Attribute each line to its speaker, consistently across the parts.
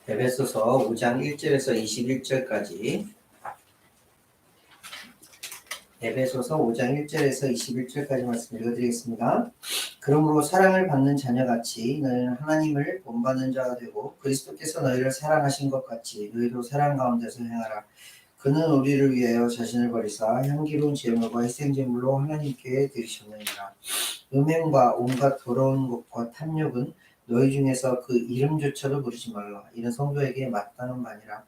Speaker 1: 에베소서 5장 1절에서 21절까지 에베소서 5장 1절에서 21절까지 말씀 읽어드리겠습니다. 그러므로 사랑을 받는 자녀같이 너희는 하나님을 본받는 자가 되고 그리스도께서 너희를 사랑하신 것 같이 너희도 사랑 가운데서 행하라. 그는 우리를 위하여 자신을 버리사 향기로운 제물과 희생제물로 하나님께 드리셨느니라. 음행과 온갖 더러운 것과 탐욕은 너희 중에서 그 이름조차도 부르지 말라. 이는 성도에게 마땅한 말이라.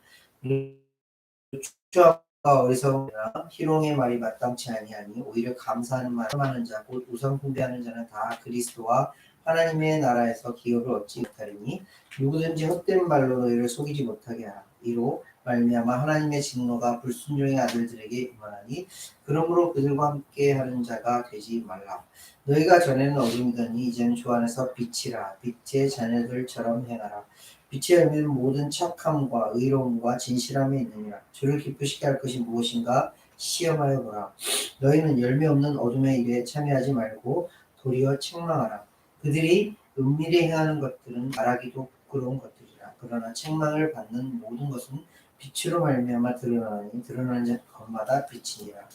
Speaker 1: 추악과 어리석음이나 희롱의 말이 마땅치 아니하니 오히려 감사하는 말 하는 자 곧 우상 숭배하는 자는 다 그리스도와 하나님의 나라에서 기업을 얻지 못하리니 누구든지 헛된 말로 너희를 속이지 못하게 하라. 이로 말미암아 하나님의 진노가 불순종의 아들들에게 임하나니 그러므로 그들과 함께하는 자가 되지 말라. 너희가 전에는 어둠이더니 이제는 주 안에서 빛이라. 빛의 자녀들처럼 행하라. 빛의 열매는 모든 착함과 의로움과 진실함에 있느니라. 주를 기쁘시게 할 것이 무엇인가 시험하여 보라. 너희는 열매 없는 어둠의 일에 참여하지 말고 도리어 책망하라. 그들이 은밀히 행하는 것들은 말하기도 부끄러운 것들이라. 그러나 책망을 받는 모든 것은 빛으로 말미암아 드러나니 드러나는 것마다 빛이니라.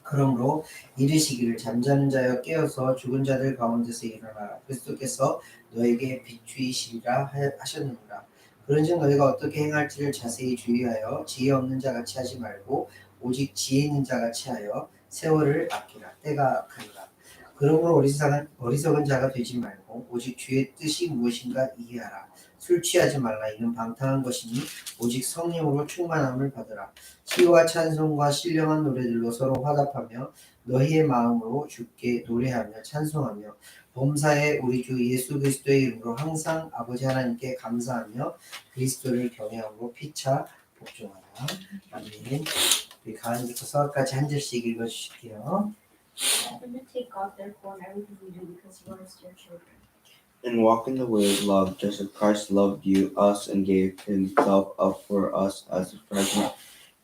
Speaker 1: 그러므로 이르시기를 잠자는 자여 깨어서 죽은 자들 가운데서 일어나라. 그리스도께서 너에게 비추이시리라 하셨느니라. 그런즉 너희가 어떻게 행할지를 자세히 주의하여 지혜 없는 자같이 하지 말고 오직 지혜 있는 자같이 하여 세월을 아끼라. 때가 악하니라. 그러므로 어리석은 자가 되지 말고 오직 주의 뜻이 무엇인가 이해하라. 술 취하지 말라. 이는 방탕한 것이니 오직 성령으로 충만함을 받으라. 시와 찬송과 신령한 노래들로 서로 화답하며 너희의 마음으로 주께 노래하며 찬송하며 범사에 우리 주 예수 그리스도의 이름으로 항상 아버지 하나님께 감사하며 그리스도를 경외하고 피차 복종하라. 아멘. 우리 가은이부터 서까지 한 절씩 읽어주실게요.
Speaker 2: Imitate God therefore in everything you do because you are his dear children.
Speaker 3: And walk in the way of love, just as Christ loved us and gave himself up for us as a present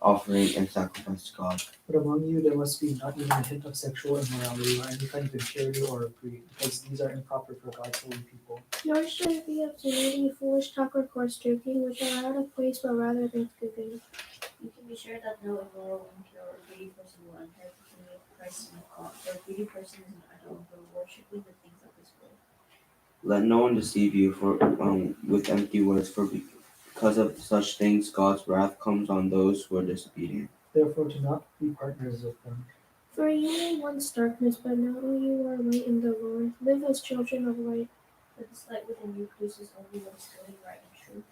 Speaker 3: offering and sacrifice to God.
Speaker 4: But among you there must be not even a hint of sexual immorality or any kind of impurity or greed, because these are improper for God's holy people.
Speaker 2: Nor should it be obscenity, foolish talk, or coarse joking, which are out of place, but rather thanksgiving. You can be sure that no immoral, impure, or greedy person will enter the kingdom of Christ and of God. For a greedy person is an idolater, worshiping the things of this world.
Speaker 3: Let no one deceive you with empty words, for because of such things God's wrath comes on those who are disobedient.
Speaker 4: Therefore do not be partners with them.
Speaker 2: For you were once darkness, but now you are light in the Lord. Live as children of light. Let this light within you produces only what is good and right and true.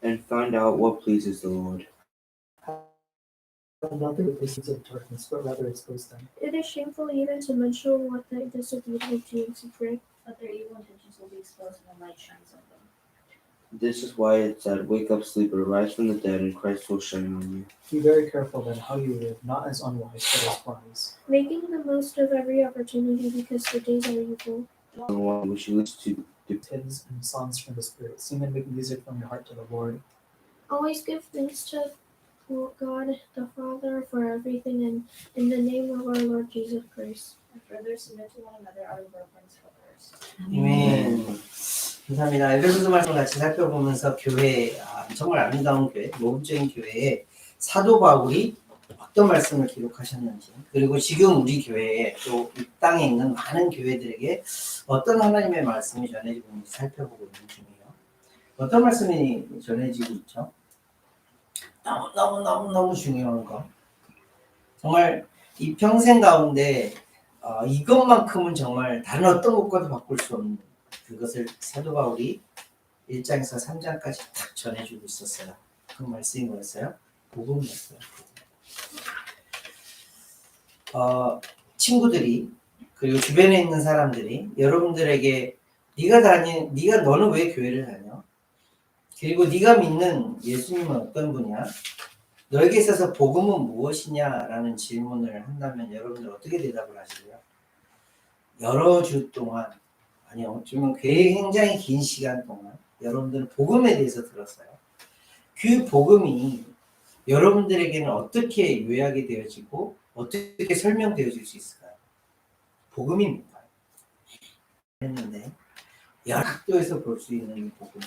Speaker 3: And find out what pleases the Lord.
Speaker 4: Have nothing with the deeds of darkness, but rather expose them.
Speaker 2: It is shameful even to mention what the disobedient do in secret, but their evil intentions will be exposed when the light shines on them.
Speaker 3: This is why it said, "Wake up, sleeper, rise from the dead, and Christ will shine on you."
Speaker 4: Be very careful then how you live, not as unwise, but as wise.
Speaker 2: Making the most of every opportunity because the days are evil.
Speaker 3: Which leads to
Speaker 4: Hymns and songs from the Spirit. Sing and make music from your heart to the Lord.
Speaker 2: Always give thanks to God the Father for everything and in the name of our Lord Jesus Christ. And further submit to one another out of reverence for others.
Speaker 1: 아멘. 감사합니다. 에베소서 말씀 같이 살펴보면서 교회, 정말 아름다운 교회, 모범적인 교회에 사도 바울이 어떤 말씀을 기록하셨는지, 그리고 지금 우리 교회에 또 이 땅에 있는 많은 교회들에게 어떤 하나님의 말씀이 전해지고 있는지 살펴보고 있는 중이에요. 어떤 말씀이 전해지고 있죠? 너무 중요한 거. 정말 이 평생 가운데 이것만큼은 정말 다른 어떤 것과도 바꿀 수 없는 그것을 사도 바울이 1장에서 3장까지 딱 전해주고 있었어요. 그 말씀이 뭐였어요? 복음이었어요. 친구들이 그리고 주변에 있는 사람들이 여러분들에게 너는 왜 교회를 다녀? 그리고 네가 믿는 예수님은 어떤 분이야? 너에게 있어서 복음은 무엇이냐라는 질문을 한다면 여러분들 어떻게 대답을 하시고요? 여러 주 동안, 아니 어쩌면 굉장히 긴 시간 동안 여러분들은 복음에 대해서 들었어요. 그 복음이 여러분들에게는 어떻게 요약이 되어지고 어떻게 설명되어질 수 있을까요? 복음이 뭔가요? 했는데 여러 각도에서 볼 수 있는 이 복음.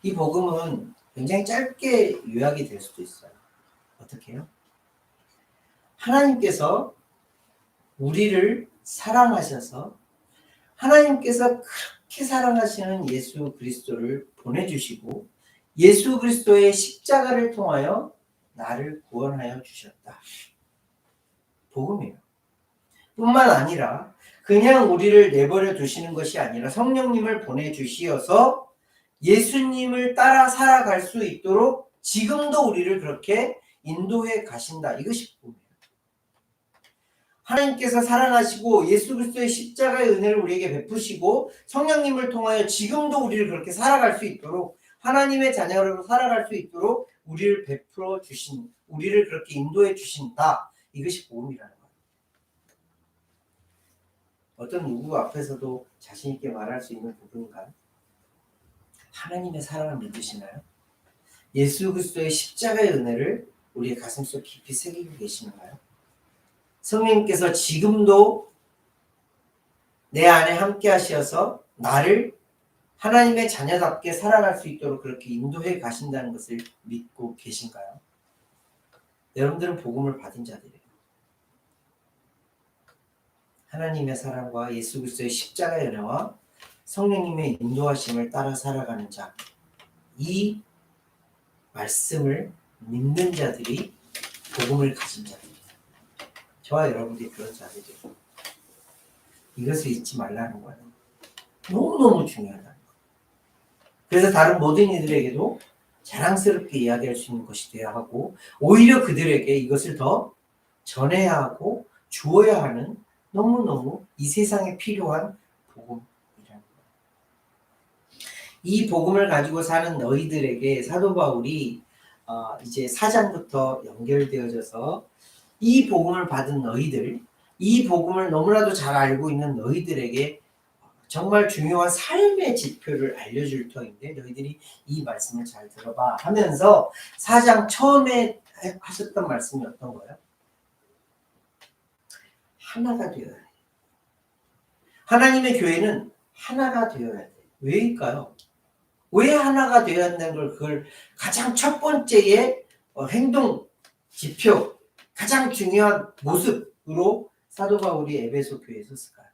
Speaker 1: 이 복음은 굉장히 짧게 요약이 될 수도 있어요. 어떻게 해요? 하나님께서 우리를 사랑하셔서 하나님께서 그렇게 사랑하시는 예수 그리스도를 보내주시고 예수 그리스도의 십자가를 통하여 나를 구원하여 주셨다. 복음이에요. 뿐만 아니라 그냥 우리를 내버려 두시는 것이 아니라 성령님을 보내주시어서 예수님을 따라 살아갈 수 있도록 지금도 우리를 그렇게 인도해 가신다. 이것이 복음이에요. 하나님께서 사랑하시고 예수 그리스도의 십자가의 은혜를 우리에게 베푸시고 성령님을 통하여 지금도 우리를 그렇게 살아갈 수 있도록 하나님의 자녀로 살아갈 수 있도록 우리를 베풀어 주신, 우리를 그렇게 인도해 주신다. 이것이 복음이라는 거예요. 어떤 누구 앞에서도 자신 있게 말할 수 있는 부분인가요? 하나님의 사랑을 믿으시나요? 예수 그리스도의 십자가의 은혜를 우리의 가슴속 깊이 새기고 계시는가요? 성령님께서 지금도 내 안에 함께 하셔서 나를 하나님의 자녀답게 살아갈 수 있도록 그렇게 인도해 가신다는 것을 믿고 계신가요? 여러분들은 복음을 받은 자들이에요. 하나님의 사랑과 예수 그리스도의 십자가의 은혜와 성령님의 인도하심을 따라 살아가는 자, 이 말씀을 믿는 자들이 복음을 가진 자들입니다. 저와 여러분들이 그런 자들이에요. 이것을 잊지 말라는 거예요. 너무너무 중요하다는 거예요. 그래서 다른 모든 이들에게도 자랑스럽게 이야기할 수 있는 것이 되어야 하고 오히려 그들에게 이것을 더 전해야 하고 주어야 하는 너무너무 이 세상에 필요한 복음이라는 거예요. 이 복음을 가지고 사는 너희들에게 사도 바울이 이제 4장부터 연결되어져서 이 복음을 받은 너희들, 이 복음을 너무나도 잘 알고 있는 너희들에게 정말 중요한 삶의 지표를 알려줄 터인데 너희들이 이 말씀을 잘 들어봐 하면서 4장 처음에 하셨던 말씀이 어떤 거예요? 하나가 되어야 돼. 하나님의 교회는 하나가 되어야 돼. 왜일까요? 왜 하나가 되어야 한다는 걸 그걸 가장 첫 번째의 행동 지표, 가장 중요한 모습으로 사도 바울이 에베소 교회에 썼을까요?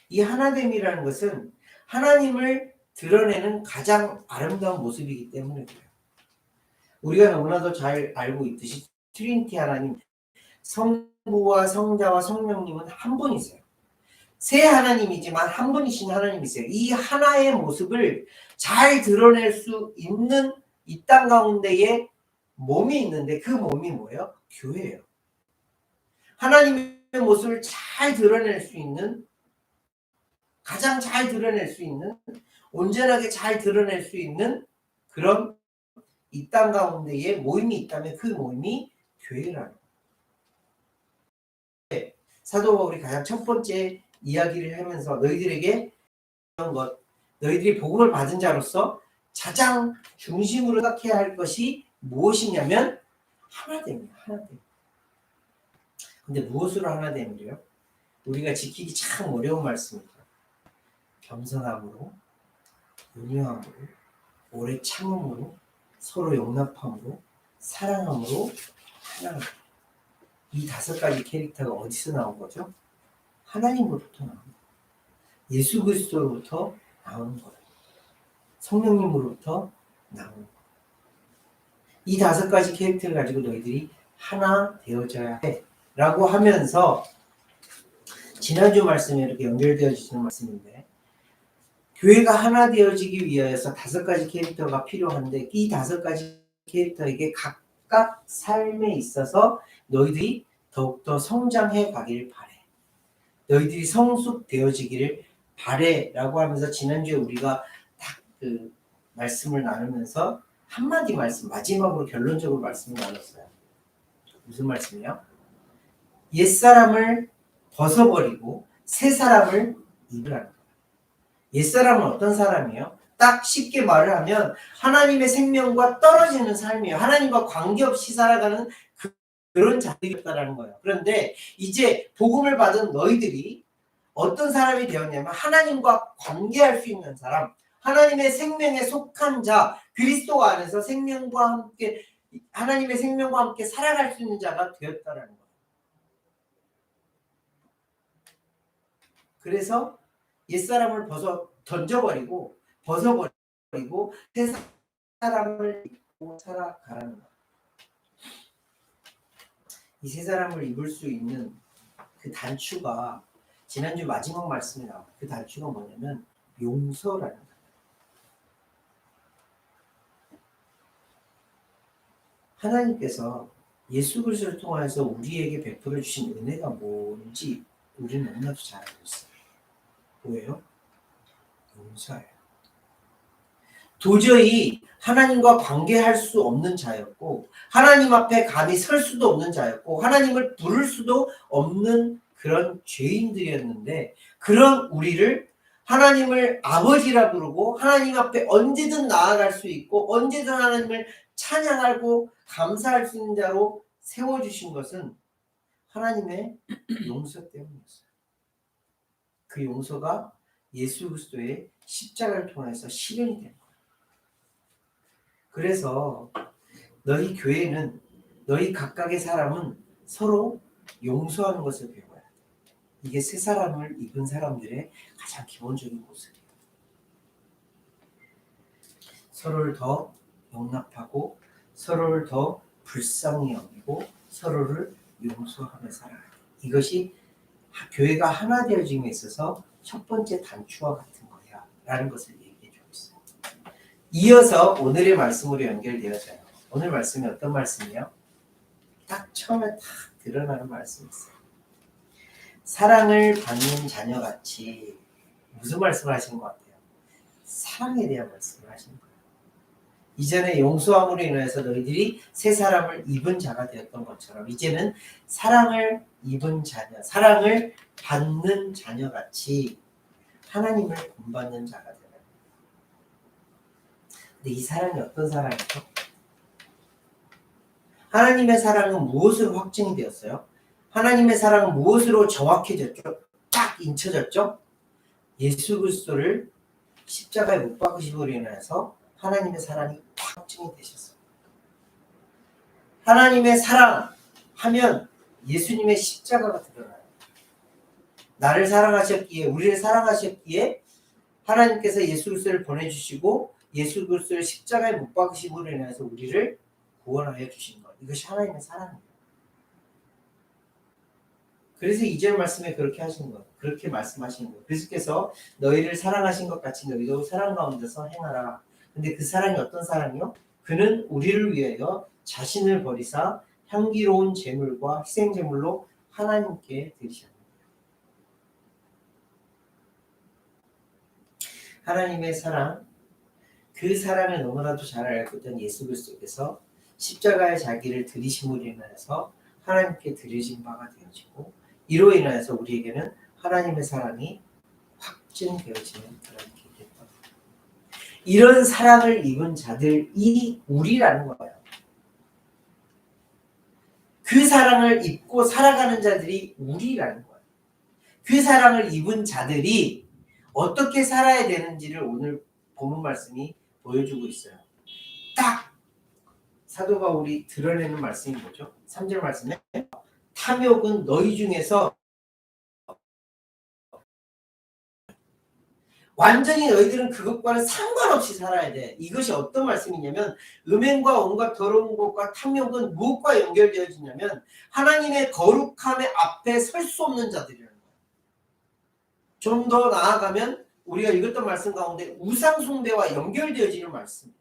Speaker 1: 이 하나됨이라는 것은 하나님을 드러내는 가장 아름다운 모습이기 때문에 그래요. 우리가 너무나도 잘 알고 있듯이 트리니티 하나님, 성부와 성자와 성령님은 한 분이세요. 세 하나님이지만 한 분이신 하나님이세요. 이 하나의 모습을 잘 드러낼 수 있는 이 땅 가운데에 몸이 있는데 그 몸이 뭐예요? 교회예요. 하나님의 모습을 잘 드러낼 수 있는, 가장 잘 드러낼 수 있는, 온전하게 잘 드러낼 수 있는 그런 이 땅 가운데에 모임이 있다면 그 모임이 교회라는 거예요. 사도 바울이 가장 첫 번째 이야기를 하면서 너희들에게 이런 것, 너희들이 복음을 받은 자로서 가장 중심으로 생각해야 할 것이 무엇이냐면 하나됨이에요. 하나됨. 근데 무엇으로 하나됨이래요? 우리가 지키기 참 어려운 말씀이죠. 겸손함으로, 온유함으로, 오래 참음으로, 서로 용납함으로, 사랑함으로 하나님. 이 5가지 캐릭터가 어디서 나온 거죠? 하나님으로부터 나온 거예요. 예수 그리스도로부터 나오는 거예요. 성령님으로부터 나오는 거예요. 이 5가지 캐릭터를 가지고 너희들이 하나 되어져야 해 라고 하면서 지난주 말씀에 이렇게 연결되어지는 말씀인데 교회가 하나 되어지기 위해서 5가지 캐릭터가 필요한데 이 5가지 캐릭터에게 각각 삶에 있어서 너희들이 더욱더 성장해 가기를 바래. 너희들이 성숙되어지기를 바래 라고 하면서 지난주에 우리가 딱 그 말씀을 나누면서 한마디 말씀, 마지막으로 결론적으로 말씀을 나눴어요. 무슨 말씀이요? 옛사람을 벗어버리고 새 사람을 입으라는 거예요. 옛사람은 어떤 사람이에요? 딱 쉽게 말을 하면 하나님의 생명과 떨어지는 삶이에요. 하나님과 관계없이 살아가는 그런 자들이었다라는 거예요. 그런데 이제 복음을 받은 너희들이 어떤 사람이 되었냐면 하나님과 관계할 수 있는 사람, 하나님의 생명에 속한 자, 그리스도 안에서 생명과 함께 하나님의 생명과 함께 살아갈 수 있는 자가 되었다라는 거예요. 그래서 옛사람을 던져버리고 벗어버리고 새 사람을 입고 살아가라는 거예요. 이 새 사람을 입을 수 있는 그 단추가 지난주 마지막 말씀에 나와요. 그 단추가 뭐냐면 용서라는 거예요. 하나님께서 예수 그리스도를 통해서 우리에게 베풀어 주신 은혜가 뭔지 우리는 너무나도 잘 알고 있어요. 뭐예요? 용서예요. 도저히 하나님과 관계할 수 없는 자였고 하나님 앞에 감히 설 수도 없는 자였고 하나님을 부를 수도 없는 그런 죄인들이었는데 그런 우리를 하나님을 아버지라 부르고 하나님 앞에 언제든 나아갈 수 있고 언제든 하나님을 찬양하고 감사할 수 있는 자로 세워주신 것은 하나님의 용서 때문이었어요. 그 용서가 예수 그리스도의 십자가를 통해서 실현이 된 거예요. 그래서 너희 교회는 너희 각각의 사람은 서로 용서하는 것을 배워야 돼. 이게 새 사람을 입은 사람들의 가장 기본적인 모습이에요. 서로를 더 용납하고 서로를 더 불쌍히 여기고 서로를 용서하며 살아야 돼. 이것이 교회가 하나 되어짐에 있어서 첫 번째 단추와 같은 거야 라는 것을 얘기해 주고 있어요. 이어서 오늘의 말씀으로 연결되어져요. 오늘 말씀이 어떤 말씀이에요? 딱 처음에 딱 드러나는 말씀이 있어요. 사랑을 받는 자녀같이 무슨 말씀을 하신 것 같아요? 사랑에 대한 말씀을 하신 거예요. 이전에 용서함으로 인해서 너희들이 새 사람을 입은 자가 되었던 것처럼 이제는 사랑을 입은 자녀, 사랑을 받는 자녀같이 하나님을 본받는 자가 되어요. 근데 이 사랑이 어떤 사랑이죠? 하나님의 사랑은 무엇으로 확증이 되었어요? 하나님의 사랑은 무엇으로 정확해졌죠? 딱 인쳐졌죠? 예수 그리스도를 십자가에 못 박으심으로 인해서 하나님의 사랑이 확증이 되셨어요. 하나님의 사랑 하면 예수님의 십자가가 드러나요. 나를 사랑하셨기에 우리를 사랑하셨기에 하나님께서 예수 그리스도를 보내주시고 예수 그리스도를 십자가에 못 박으심으로 인해서 우리를 구원하여 주신 것. 이것이 하나님의 사랑입니다. 그래서 2절 말씀에 그렇게 하신 것, 그렇게 말씀하시는 거예요. 그리스도께서 너희를 사랑하신 것 같이 너희도 사랑 가운데서 행하라. 근데 그 사랑이 어떤 사랑이요? 그는 우리를 위하여 자신을 버리사 향기로운 제물과 희생 제물로 하나님께 드리셨습니다. 하나님의 사랑, 그 사랑을 너무나도 잘 알고 있던 예수 그리스도께서 십자가의 자기를 드리심으로 인해서 하나님께 드려진 바가 되어지고 이로 인하여서 우리에게는 하나님의 사랑이 확증되어지는 그런 길이 됐다. 이런 사랑을 입은 자들이 우리라는 거예요. 그 사랑을 입고 살아가는 자들이 우리라는 거예요. 그 사랑을 입은 자들이 어떻게 살아야 되는지를 오늘 본문 말씀이 보여주고 있어요. 딱 사도 바울이 드러내는 말씀이 뭐죠? 3절 말씀에 탐욕은 너희 중에서 완전히 너희들은 그것과는 상관없이 살아야 돼. 이것이 어떤 말씀이냐면 음행과 온갖 더러운 것과 탐욕은 무엇과 연결되어지냐면 하나님의 거룩함의 앞에 설 수 없는 자들이라는 거예요. 좀 더 나아가면 우리가 읽었던 말씀 가운데 우상 숭배와 연결되어지는 말씀이에요.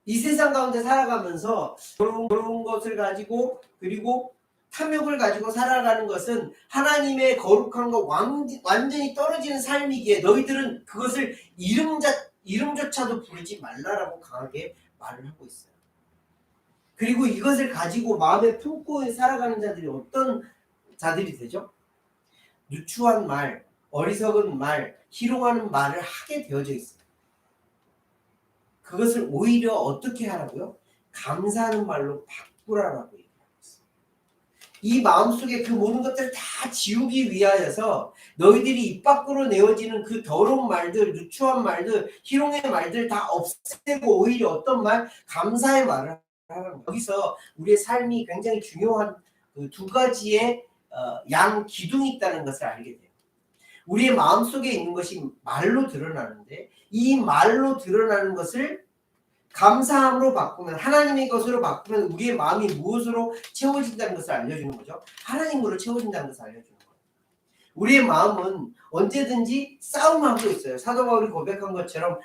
Speaker 1: 이 세상 가운데 살아가면서 더러운 것을 가지고 그리고 탐욕을 가지고 살아가는 것은 하나님의 거룩함과 완전히 떨어지는 삶이기에 너희들은 그것을 이름조차도 부르지 말라라고 강하게 말을 하고 있어요. 그리고 이것을 가지고 마음에 품고 살아가는 자들이 어떤 자들이 되죠? 누추한 말, 어리석은 말, 희롱하는 말을 하게 되어져 있어요. 그것을 오히려 어떻게 하라고요? 감사하는 말로 바꾸라라고 얘기하고 있어요. 이 마음속에 그 모든 것들을 다 지우기 위하여서 너희들이 입 밖으로 내어지는 그 더러운 말들, 누추한 말들, 희롱의 말들 다 없애고 오히려 어떤 말? 감사의 말을 하는 거예요. 여기서 우리의 삶이 굉장히 중요한 그 두 가지의 양 기둥이 있다는 것을 알게 돼요. 우리의 마음속에 있는 것이 말로 드러나는데 이 말로 드러나는 것을 감사함으로 바꾸면 하나님의 것으로 바꾸면 우리의 마음이 무엇으로 채워진다는 것을 알려주는 거죠. 하나님으로 채워진다는 것을 알려주는 거예요. 우리의 마음은 언제든지 싸움하고 있어요. 사도 바울이 고백한 것처럼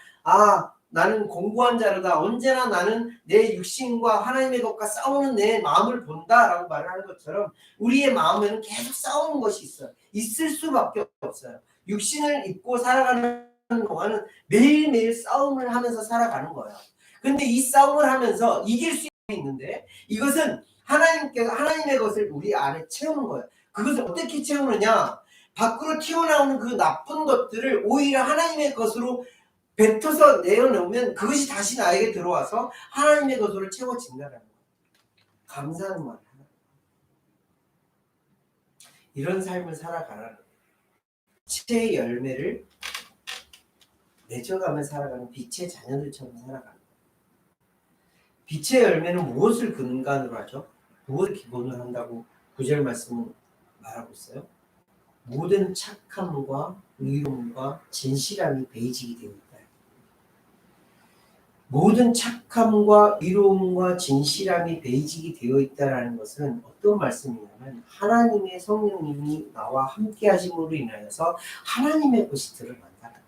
Speaker 1: 나는 공고한 자로다. 언제나 나는 내 육신과 하나님의 것과 싸우는 내 마음을 본다라고 말을 하는 것처럼 우리의 마음에는 계속 싸우는 것이 있어요. 있을 수밖에 없어요. 육신을 입고 살아가는 동안은 매일매일 싸움을 하면서 살아가는 거예요. 근데 이 싸움을 하면서 이길 수 있는데 이것은 하나님의 것을 우리 안에 채우는 거예요. 그것을 어떻게 채우느냐? 밖으로 튀어나오는 그 나쁜 것들을 오히려 하나님의 것으로 뱉어서 내어놓으면 그것이 다시 나에게 들어와서 하나님의 것으로 채워진다는 거예요. 감사하는 말. 이런 삶을 살아가라는 거예요. 빛의 열매를 맺어가며 살아가는 빛의 자녀들처럼 살아가는 거예요. 빛의 열매는 무엇을 근간으로 하죠? 무엇을 기본으로 한다고 9절 말씀은 말하고 있어요? 모든 착함과 의로움과 진실함이 베이직이 되어 있다. 모든 착함과 의로움과 진실함이 베이직이 되어 있다는 것은 어떤 말씀이냐면 하나님의 성령님이 나와 함께 하심으로 인하여서 하나님의 것이 드러난다는 거예요.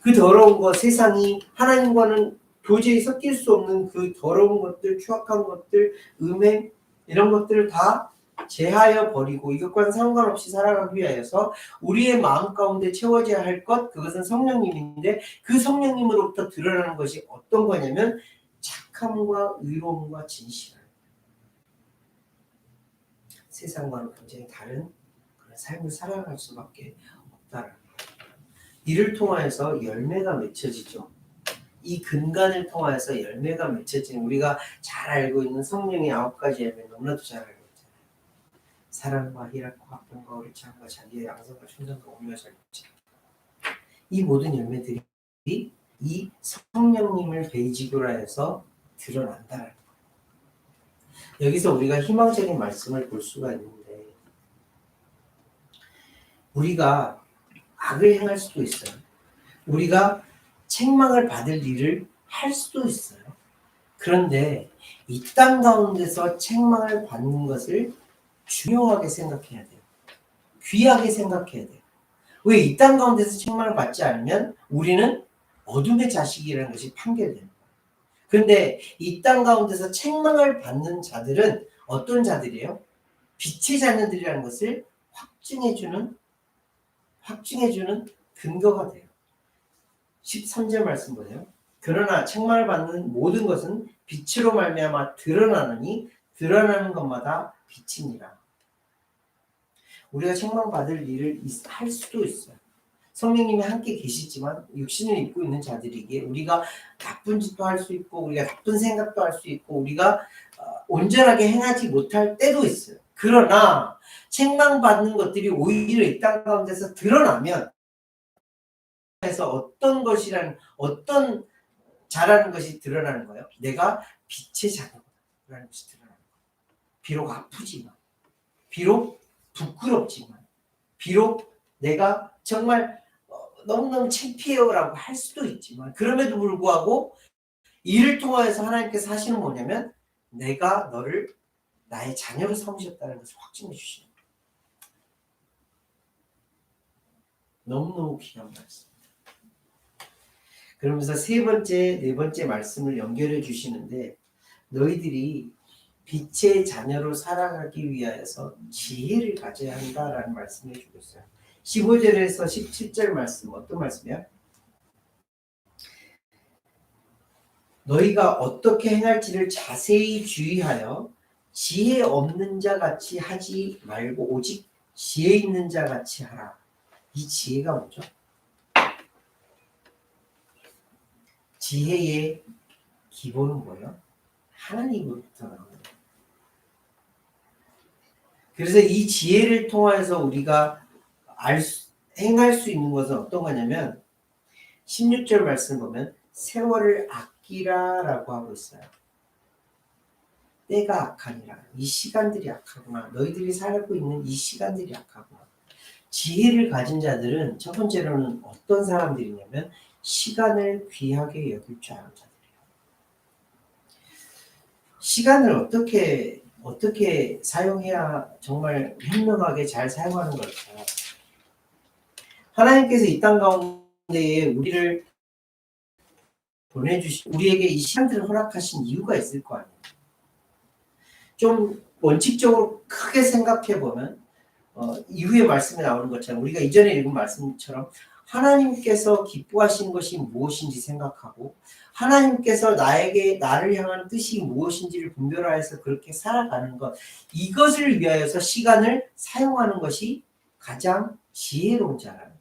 Speaker 1: 그 더러운 것, 세상이 하나님과는 도저히 섞일 수 없는 그 더러운 것들, 추악한 것들, 음행 이런 것들을 다 제하여 버리고 이것과는 상관없이 살아가기 위하여서 우리의 마음 가운데 채워져야 할 것, 그것은 성령님인데 그 성령님으로부터 드러나는 것이 어떤 거냐면 착함과 의로움과 진실함. 세상과는 굉장히 다른 그런 삶을 살아갈 수밖에 없다는 거예요. 이를 통하여서 열매가 맺혀지죠. 이 근간을 통하여서 열매가 맺혀지는 우리가 잘 알고 있는 성령의 9가지 열매 너무나도 잘 알고 있잖아요. 사랑과 희락과 화평과 의리찬과 자비와 양선과 충성과 온유와 절제. 이 모든 열매들이 이 성령님을 베이직으로 해서 드러난다는 거예요. 여기서 우리가 희망적인 말씀을 볼 수가 있는데 우리가 악을 행할 수도 있어요. 우리가 책망을 받을 일을 할 수도 있어요. 그런데 이 땅 가운데서 책망을 받는 것을 중요하게 생각해야 돼요. 귀하게 생각해야 돼요. 왜 이 땅 가운데서 책망을 받지 않으면 우리는 어둠의 자식이라는 것이 판결돼요. 그런데 이 땅 가운데서 책망을 받는 자들은 어떤 자들이에요? 빛의 자녀들이라는 것을 확증해주는 근거가 돼요. 13절 말씀 보세요. 그러나 책망을 받는 모든 것은 빛으로 말미암아 드러나느니 드러나는 것마다 빛이니라. 우리가 책망받을 일을 할 수도 있어요. 성령님이 함께 계시지만 육신을 입고 있는 자들에게 우리가 나쁜 짓도 할 수 있고 우리가 나쁜 생각도 할 수 있고 우리가 온전하게 행하지 못할 때도 있어요. 그러나 책망받는 것들이 오히려 이 땅 가운데서 드러나면 그래서 어떤 자라는 것이 드러나는 거예요. 내가 빛의 자녀라는 것이 드러나는 거예요. 비록 아프지만, 비록 부끄럽지만, 비록 내가 정말 너무너무 창피해요라고 할 수도 있지만 그럼에도 불구하고 이를 통하여서 하나님께서 하시는 뭐냐면 내가 너를 나의 자녀로 삼으셨다는 것을 확증해 주시는 거예요. 너무너무 귀한 말씀. 그러면서 세 번째, 네 번째 말씀을 연결해 주시는데 너희들이 빛의 자녀로 살아가기 위하여서 지혜를 가져야 한다라는 말씀을 해주고 있어요. 15절에서 17절 말씀 어떤 말씀이야? 너희가 어떻게 행할지를 자세히 주의하여 지혜 없는 자 같이 하지 말고 오직 지혜 있는 자 같이 하라. 이 지혜가 뭐죠? 지혜의 기본은 뭐예요? 하나님으로부터 나오는 거예요. 그래서 이 지혜를 통해서 우리가 행할 수 있는 것은 어떤 거냐면 16절 말씀 보면 세월을 아끼라라고 하고 있어요. 때가 악하니라. 이 시간들이 악하구나. 너희들이 살고 있는 이 시간들이 악하구나. 지혜를 가진 자들은 첫 번째로는 어떤 사람들이냐면 시간을 귀하게 여길 줄 아는 자들이에요. 시간을 어떻게 사용해야 정말 현명하게 잘 사용하는 걸까요? 하나님께서 이 땅 가운데에 우리를 우리에게 이 시간들을 허락하신 이유가 있을 거 아니에요. 좀 원칙적으로 크게 생각해 보면 이후에 말씀에 나오는 것처럼 우리가 이전에 읽은 말씀처럼 하나님께서 기뻐하시는 것이 무엇인지 생각하고 하나님께서 나를 향한 뜻이 무엇인지를 분별하여서 그렇게 살아가는 것, 이것을 위하여서 시간을 사용하는 것이 가장 지혜로운 자라는 거예요.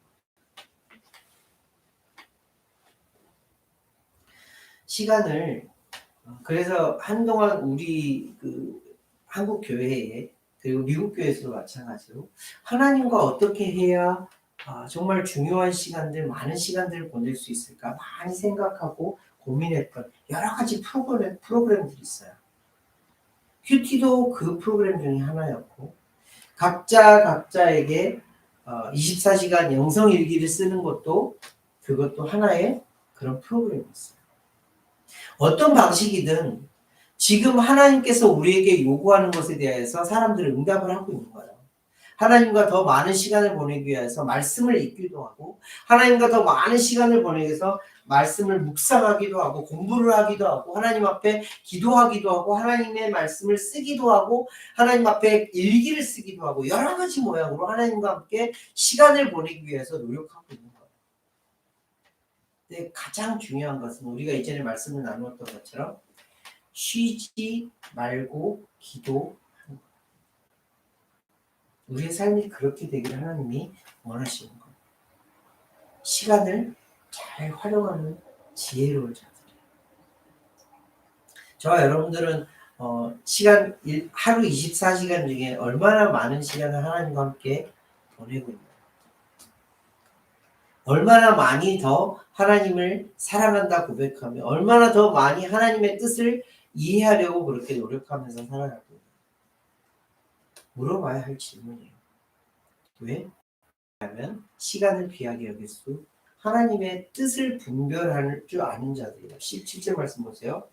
Speaker 1: 시간을 그래서 한동안 우리 한국 교회에 그리고 미국 교회에서도 마찬가지로 하나님과 어떻게 해야 정말 중요한 시간들, 많은 시간들을 보낼 수 있을까 많이 생각하고 고민했던 여러 가지 프로그램들이 있어요. 큐티도 그 프로그램 중에 하나였고 각자에게 24시간 영성일기를 쓰는 것도 그것도 하나의 그런 프로그램이었어요. 어떤 방식이든 지금 하나님께서 우리에게 요구하는 것에 대해서 사람들은 응답을 하고 있는 거예요. 하나님과 더 많은 시간을 보내기 위해서 말씀을 읽기도 하고 하나님과 더 많은 시간을 보내기 위해서 말씀을 묵상하기도 하고 공부를 하기도 하고 하나님 앞에 기도하기도 하고 하나님의 말씀을 쓰기도 하고 하나님 앞에 일기를 쓰기도 하고 여러 가지 모양으로 하나님과 함께 시간을 보내기 위해서 노력하고 있는 거예요. 근데 가장 중요한 것은 우리가 이전에 말씀을 나누었던 것처럼 쉬지 말고 기도하는 거예요. 우리의 삶이 그렇게 되기를 하나님이 원하시는 거예요. 시간을 잘 활용하는 지혜로운 자들이에요. 저와 여러분들은 하루 24시간 중에 얼마나 많은 시간을 하나님과 함께 보내고 있나요? 얼마나 많이 더 하나님을 사랑한다 고백하며 얼마나 더 많이 하나님의 뜻을 이해하려고 그렇게 노력하면서 살아가고 있나요? 물어봐야 할 질문이에요. 왜? 왜냐하면 시간을 귀하게 여길 수 하나님의 뜻을 분별할 줄 아는 자들이에요. 17절 말씀 보세요.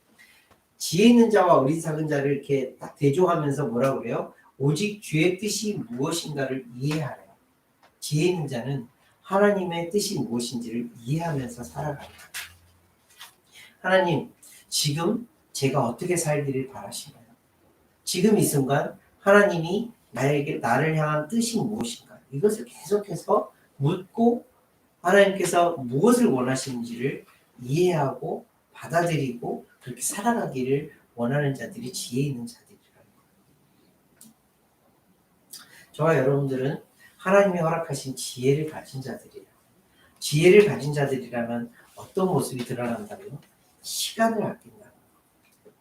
Speaker 1: 지혜 있는 자와 어린 작은 자를 이렇게 딱 대조하면서 뭐라고 그래요? 오직 주의 뜻이 무엇인가를 이해하래요. 지혜 있는 자는 하나님의 뜻이 무엇인지를 이해하면서 살아가요. 하나님, 지금 제가 어떻게 살기를 바라시나요? 지금 이 순간 하나님이 나를 향한 뜻이 무엇인가? 이것을 계속해서 묻고 하나님께서 무엇을 원하시는지를 이해하고 받아들이고 그렇게 살아가기를 원하는 자들이 지혜 있는 자들이라는 거예요. 저와 여러분들은 하나님이 허락하신 지혜를 가진 자들이에요. 지혜를 가진 자들이라면 어떤 모습이 드러난다고요? 시간을 아낀다.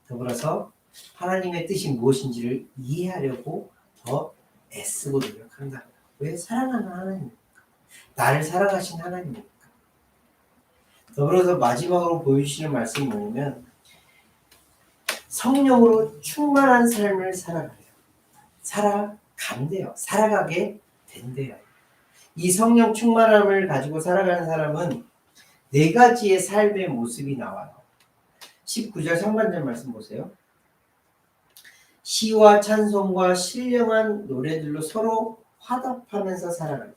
Speaker 1: 더불어서 하나님의 뜻이 무엇인지를 이해하려고 더 애쓰고 노력한다. 왜? 사랑하는 하나님이니까. 나를 사랑하신 하나님이니까. 더불어서 마지막으로 보여주시는 말씀이 뭐냐면 성령으로 충만한 삶을 살아간대요. 살아가게 된대요. 이 성령 충만함을 가지고 살아가는 사람은 4가지의 삶의 모습이 나와요. 19절 상반절 말씀 보세요. 시와 찬송과 신령한 노래들로 서로 화답하면서 살아가는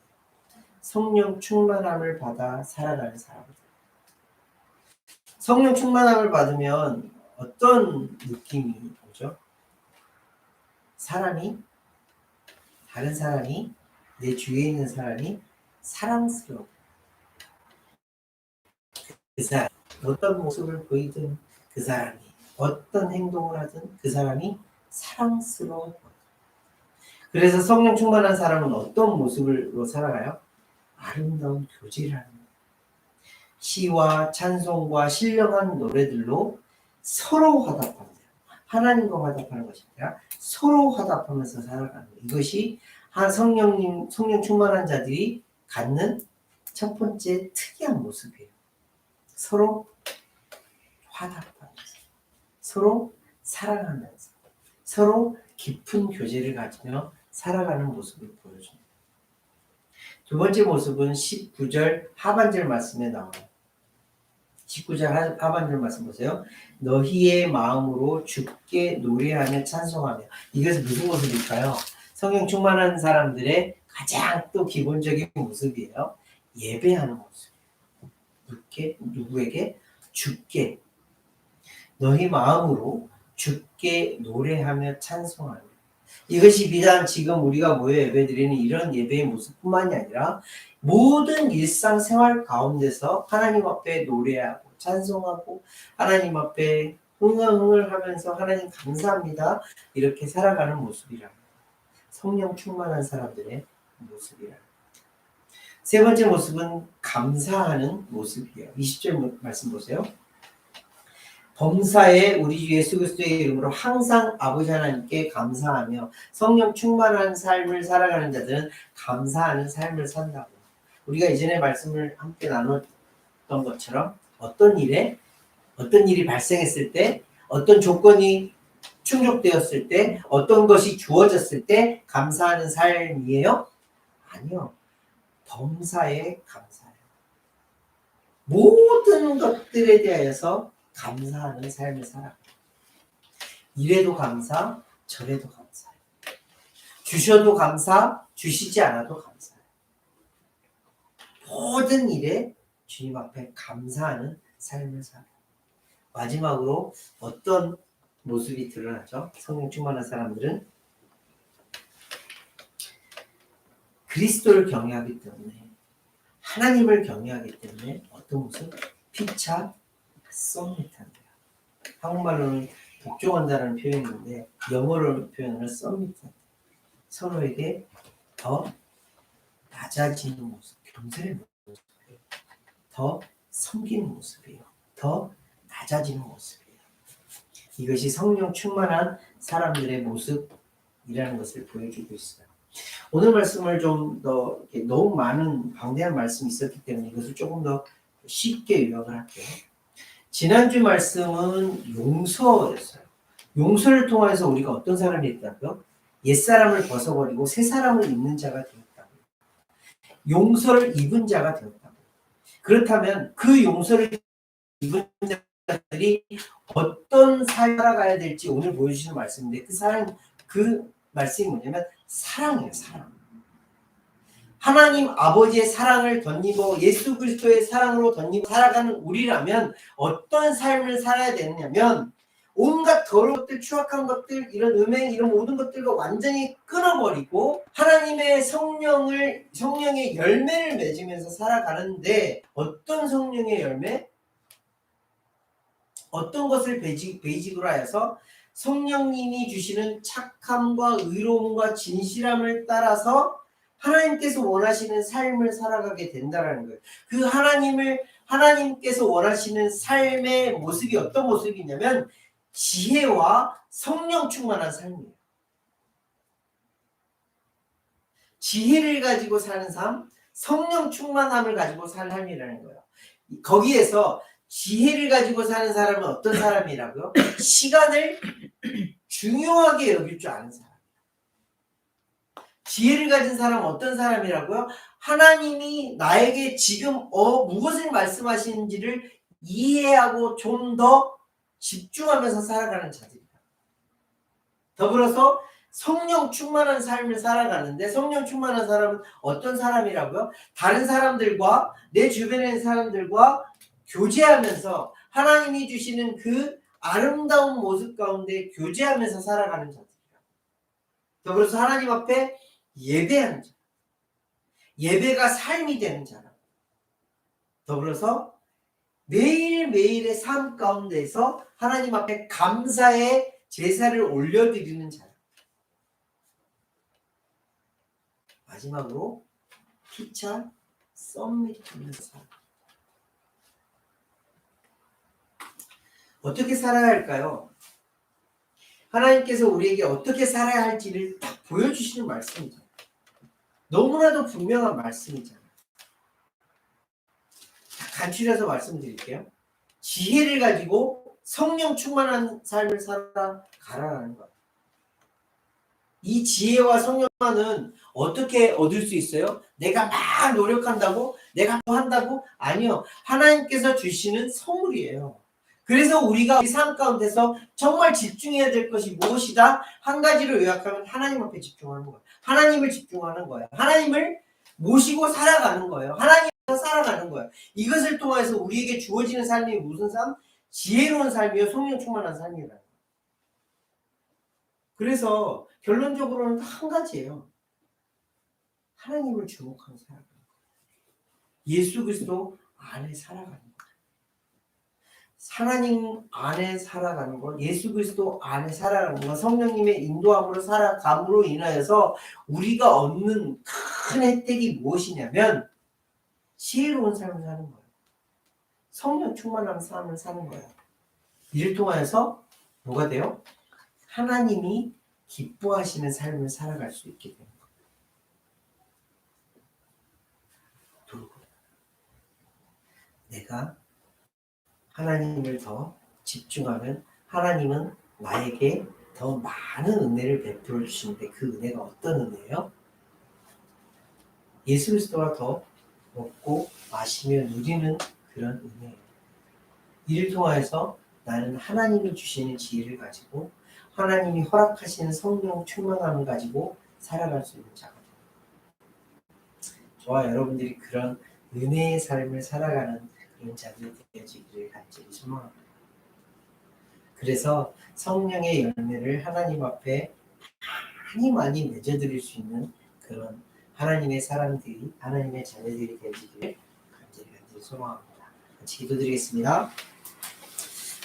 Speaker 1: 성령 충만함을 받아 살아가는 사람들. 성령 충만함을 받으면 어떤 느낌이 오죠? 다른 사람이 내 주위에 있는 사람이 사랑스러워. 그 사람 어떤 모습을 보이든 그 사람이 어떤 행동을 하든 그 사람이 사랑스러워. 그래서 성령 충만한 사람은 어떤 모습으로 살아가요? 아름다운 교제를 하는 거예요. 시와 찬송과 신령한 노래들로 서로 화답한대요. 하나님과 화답하는 것이 아니라 서로 화답하면서 살아가는 것. 이것이 성령 충만한 자들이 갖는 첫 번째 특이한 모습이에요. 서로 화답하면서, 서로 사랑하면서, 서로 깊은 교제를 가지며 살아가는 모습을 보여줍니다. 두 번째 모습은 19절 하반절 말씀에 나와요. 19절 하반절 말씀 보세요. 너희의 마음으로 주께 노래하며 찬송하며. 이것은 무슨 모습일까요? 성령 충만한 사람들의 가장 또 기본적인 모습이에요. 예배하는 모습이에요. 누구에게? 주께. 너희 마음으로 주께 노래하며 찬송하며. 이것이 비단 지금 우리가 모여 예배드리는 이런 예배의 모습뿐만이 아니라 모든 일상생활 가운데서 하나님 앞에 노래하고 찬송하고 하나님 앞에 흥얼흥얼 하면서 하나님 감사합니다. 이렇게 살아가는 모습이라. 성령 충만한 사람들의 모습이라. 세 번째 모습은 감사하는 모습이에요. 20절 말씀 보세요. 범사에 우리 주 예수 그리스도의 이름으로 항상 아버지 하나님께 감사하며 성령 충만한 삶을 살아가는 자들은 감사하는 삶을 산다고. 우리가 이전에 말씀을 함께 나눴던 것처럼 어떤 일이 발생했을 때, 어떤 조건이 충족되었을 때, 어떤 것이 주어졌을 때 감사하는 삶이에요? 아니요. 범사에 감사해요. 모든 것들에 대하여서 감사하는 삶을 살아. 이래도 감사, 저래도 감사해. 주셔도 감사, 주시지 않아도 감사해. 모든 일에 주님 앞에 감사하는 삶을 살아. 마지막으로 어떤 모습이 드러나죠? 성령 충만한 사람들은 그리스도를 경외하기 때문에, 하나님을 경외하기 때문에 어떤 모습? 피차 썸밋한대요. 한국말로는 복종한다는 표현인데 영어로 표현을 썸밋한대요. 서로에게 더 낮아지는 모습, 겸손의 모습이에요. 더 섬기는 모습이에요. 더 낮아지는 모습이에요. 이것이 성령 충만한 사람들의 모습이라는 것을 보여주고 있어요. 오늘 말씀을 좀 더 너무 많은 방대한 말씀이 있었기 때문에 이것을 조금 더 쉽게 요약을 할게요. 지난주 말씀은 용서였어요. 용서를 통해서 우리가 어떤 사람이 됐다고요? 옛사람을 벗어버리고 새 사람을 입는 자가 되었다고. 용서를 입은 자가 되었다고. 그렇다면 그 용서를 입은 자들이 어떤 삶을 살아가야 될지 오늘 보여주시는 말씀인데 그 말씀이 뭐냐면 사랑이에요. 사랑. 하나님 아버지의 사랑을 덧입어 예수 그리스도의 사랑으로 덧입어 살아가는 우리라면 어떤 삶을 살아야 되느냐면 온갖 더러운 것들, 추악한 것들, 이런 음행, 이런 모든 것들과 완전히 끊어버리고 하나님의 성령의 열매를 맺으면서 살아가는데 어떤 성령의 열매? 어떤 것을 베이직으로 하여서 성령님이 주시는 착함과 의로움과 진실함을 따라서 하나님께서 원하시는 삶을 살아가게 된다는 거예요. 그 하나님께서 원하시는 삶의 모습이 어떤 모습이냐면 지혜와 성령 충만한 삶이에요. 지혜를 가지고 사는 삶, 성령 충만함을 가지고 사는 삶이라는 거예요. 거기에서 지혜를 가지고 사는 사람은 어떤 사람이라고요? 시간을 중요하게 여길 줄 아는 사람. 지혜를 가진 사람은 어떤 사람이라고요? 하나님이 나에게 지금 무엇을 말씀하시는지를 이해하고 좀 더 집중하면서 살아가는 자들이다. 더불어서 성령 충만한 삶을 살아가는데 성령 충만한 사람은 어떤 사람이라고요? 다른 사람들과 내 주변에 있는 사람들과 교제하면서 하나님이 주시는 그 아름다운 모습 가운데 교제하면서 살아가는 자들이다. 더불어서 하나님 앞에 예배하는 자. 예배가 삶이 되는 자라. 더불어서 매일매일의 삶 가운데서 하나님 앞에 감사의 제사를 올려드리는 자라. 마지막으로 피차 썸밋하면서 살아. 어떻게 살아야 할까요? 하나님께서 우리에게 어떻게 살아야 할지를 딱 보여주시는 말씀이잖아요. 너무나도 분명한 말씀이잖아요. 간추려서 말씀드릴게요. 지혜를 가지고 성령 충만한 삶을 살아가라는 거예요. 이 지혜와 성령만은 어떻게 얻을 수 있어요? 내가 막 노력한다고? 내가 뭐 한다고? 아니요. 하나님께서 주시는 선물이에요. 그래서 우리가 우리 삶 가운데서 정말 집중해야 될 것이 무엇이다? 한 가지로 요약하면 하나님 앞에 집중하는 거예요. 하나님을 집중하는 거예요. 하나님을 모시고 살아가는 거예요. 하나님께서 살아가는 거예요. 이것을 통해서 우리에게 주어지는 삶이 무슨 삶? 지혜로운 삶이요. 성령 충만한 삶이다. 그래서 결론적으로는 한 가지예요. 하나님을 주목하는 살아가는 거예요. 예수 그리스도 안에 살아가는 거예요. 하나님 안에 살아가는 것, 예수 그리스도 안에 살아가는 것, 성령님의 인도함으로 살아감으로 인하여서 우리가 얻는 큰 혜택이 무엇이냐면 지혜로운 삶을 사는 거예요. 성령 충만한 삶을 사는 거예요. 이를 통하여서 뭐가 돼요? 하나님이 기뻐하시는 삶을 살아갈 수 있게 됩니다. 내가 하나님을 더 집중하면 하나님은 나에게 더 많은 은혜를 베풀어 주시는데 그 은혜가 어떤 은혜예요? 예수 그리스도와 더 먹고 마시며 누리는 그런 은혜예요. 이를 통하여서 나는 하나님이 주시는 지혜를 가지고 하나님이 허락하시는 성령 충만함을 가지고 살아갈 수 있는 자가 됩니다. 저와 여러분들이 그런 은혜의 삶을 살아가는 그런 자들이 되어지기를 간절히 소망합니다. 그래서 성령의 열매를 하나님 앞에 많이 맺어드릴 수 있는 그런 하나님의 사람들이, 하나님의 자녀들이 되어지기를 간절히 소망합니다. 같이 기도드리겠습니다.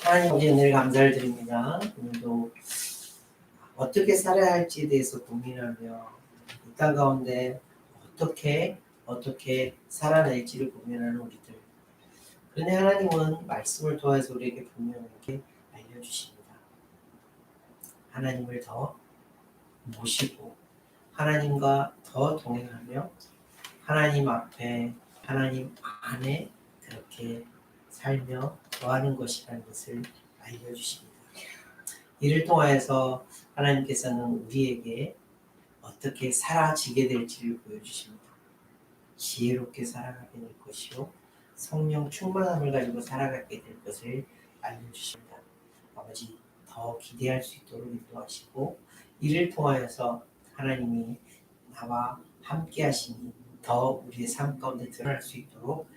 Speaker 1: 하나님 아버지 은혜를 감사를 드립니다. 오늘도 어떻게 살아야 할지에 대해서 고민하며 이 땅 가운데 어떻게 살아낼지를 고민하는 우리들. 그런데 하나님은 말씀을 통해서 우리에게 분명하게 알려주십니다. 하나님을 더 모시고 하나님과 더 동행하며 하나님 앞에 하나님 안에 그렇게 살며 거하는 것이라는 것을 알려주십니다. 이를 통하여서 하나님께서는 우리에게 어떻게 살아지게 될지를 보여주십니다. 지혜롭게 살아가게 될 것이요 성령 충만함을 가지고 살아가게 될 것을 알려주십니다. 아버지 더 기대할 수 있도록 인도하시고 이를 통하여서 하나님이 나와 함께 하시니 더 우리의 삶 가운데 드러날 수 있도록